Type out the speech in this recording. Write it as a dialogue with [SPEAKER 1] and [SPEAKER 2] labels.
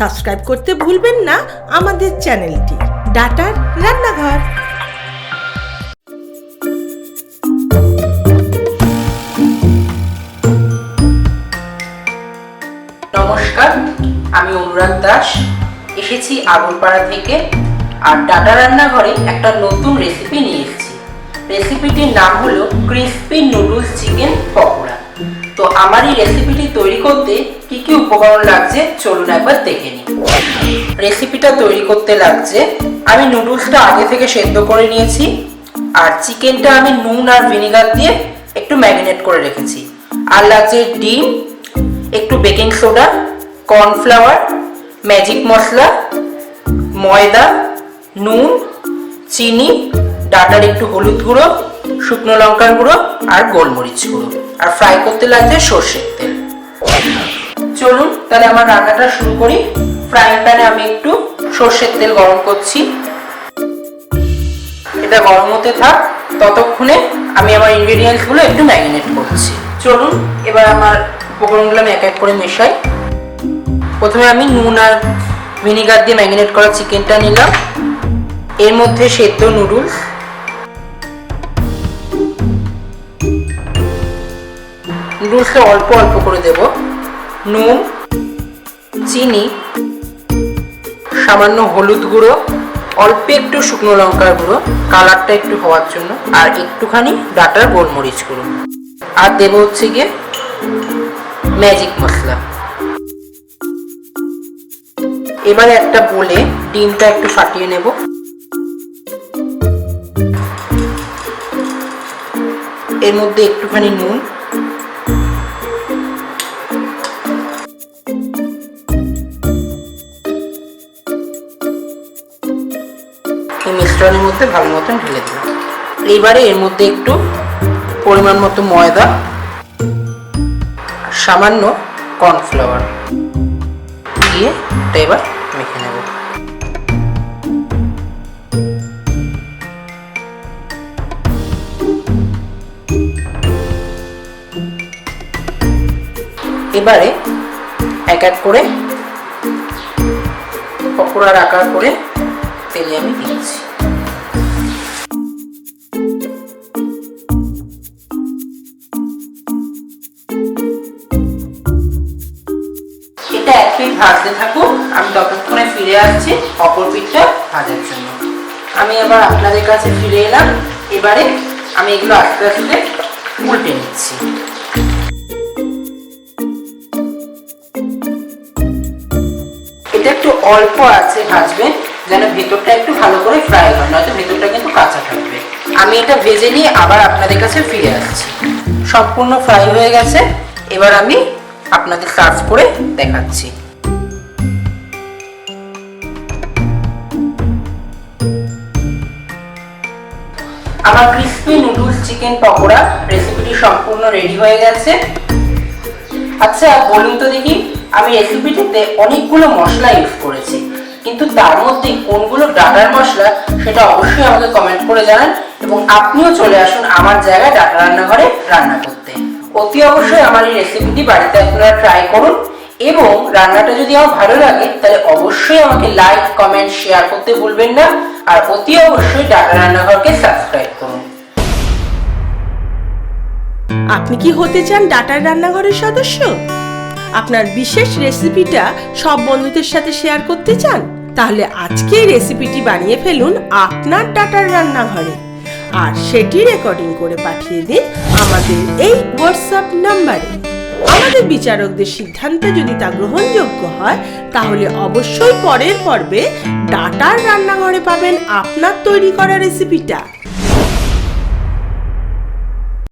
[SPEAKER 1] Subscribe করতে ভুলবেন না আমাদের চ্যানেলটি ডাটার রান্নাঘর।
[SPEAKER 2] নমস্কার, আমি অনুরাগ দাস এসেছি আগরপাড়া থেকে। আর ডাটা রান্নাঘরে একটা নতুন রেসিপি নিয়ে এসেছি। রেসিপিটির নাম হলো ক্রিসপি নুডলস চিকেন পকোড়া। তো আমার এই রেসিপিটি তৈরি করতে কি কি উপকরণ লাগছে চলুন একবার দেখে নিই। রেসিপিটা তৈরি করতে লাগছে, আমি নুডলসটা আগে থেকে সেদ্ধ করে নিয়েছি, আর চিকেনটা আমি নুন আর ভিনেগার দিয়ে একটু ম্যারিনেট করে রেখেছি। আর লাগছে ডিম, একটু বেকিং সোডা, কর্নফ্লাওয়ার, ম্যাজিক মশলা, ময়দা, নুন, চিনি, ডাটার একটু হলুদ গুঁড়ো, শুকনো লঙ্কার গুঁড়ো আর গোলমরিচ গুঁড়ো। আর ফ্রাই করতে লাগছে সর্ষের তেল। চলুন তাহলে আমার রান্নাটা শুরু করি। ফ্রাইং প্যানে আমি একটু সর্ষের তেল গরম করছি। এটা গরম হতে থাক, ততক্ষণে আমি আমার ইনগ্রেডিয়েন্টসগুলো একটু ম্যারিনেট করছি। চলুন এবার আমার উপকরণগুলো আমি এক এক করে মেশাই। প্রথমে আমি নুন আর ভিনেগার দিয়ে ম্যারিনেট করা চিকেনটা নিলাম। এর মধ্যে সেদ্ধ নুডলস, নুডলসটা অল্প অল্প করে দেব, নুন, চিনি, সামান্য হলুদ গুঁড়ো, অল্প একটু শুকনো লঙ্কার গুঁড়ো কালারটা একটু হওয়ার জন্য, আর একটুখানি ডাটার গোলমরিচ গুঁড়ো, আর দেবো হচ্ছে গিয়ে ম্যাজিক মশলা। এবারে একটা বলে ডিমটা একটু ফাটিয়ে নেব। এর মধ্যে একটুখানি নুন, মিশ্রণের মধ্যে ভালো মতন ঢেলে দিলাম। এবারে এর মধ্যে একটু পরিমাণ মতো ময়দা, সামান্য কর্নফ্লাওয়ার দিয়ে এবার মেখে নেব। এবারে এক এক করে পকোড়ার আকার করে তেলে আমি দিচ্ছি। এটা এক পিঠ ভাজতে থাকুক, আমি ততক্ষণে ফিরে আসছি অপর পিঠটা ভাজার জন্য। আমি আবার আপনাদের কাছে ফিরে এলাম। এবারে আমি এগুলো আস্তে আস্তে উল্টে নিচ্ছি। এটা একটু অল্প আছে ভাজবেন, যেন ভেতরটা একটু ভালো করে ফ্রাই হয়, নয়তো ভেতরটা কিন্তু কাঁচা থাকবে। আমি এটা ভেজে নিয়ে আবার আপনাদের কাছে ফিরে আসছি। সম্পূর্ণ ফ্রাই হয়ে গেছে। এবার আমি আপনাদের সার্ভ করে দেখাচ্ছি। আমার ক্রিসপি নুডলস চিকেন পকোড়া রেসিপিটি সম্পূর্ণ রেডি হয়ে গেছে। আচ্ছা বলুন তো দেখি, আমি রেসিপিটিতে অনেকগুলো মশলা ইউজ করেছি, কিন্তু তার মধ্যে কোনগুলো ডাটার মশলা সেটা অবশ্যই আমাকে কমেন্ট করে জানান, এবং আপনিও চলে আসুন আমার জায়গায় ডাটা রান্নাঘরে রান্না করতে। অতি অবশ্যই আমার এই রেসিপিটি বাড়িতে আপনারা ট্রাই করুন, এবং রান্নাটা যদি আমার ভালো লাগে তাহলে অবশ্যই আমাকে লাইক, কমেন্ট, শেয়ার করতে ভুলবেন না। আর অতি অবশ্যই ডাটা রান্নাঘরকে সাবস্ক্রাইব করুন।
[SPEAKER 1] আপনি কি হতে চান ডাটার রান্নাঘরের সদস্য? আপনার বিশেষ রেসিপিটা সব বন্ধুদের সাথে শেয়ার করতে চান? তাহলে আজকেই রেসিপিটি বানিয়ে ফেলুন আপনার ডাটার রান্নাঘরে, আর সেটি রেকর্ডিং করে পাঠিয়ে দিন আমাদের এই হোয়াটসঅ্যাপ নাম্বারে। আমাদের বিচারকদের সিদ্ধান্তে যদি তা গ্রহণযোগ্য হয়, তাহলে অবশ্যই পরের পর্বে ডাটার রান্নাঘরে পাবেন আপনার তৈরি করা রেসিপিটা।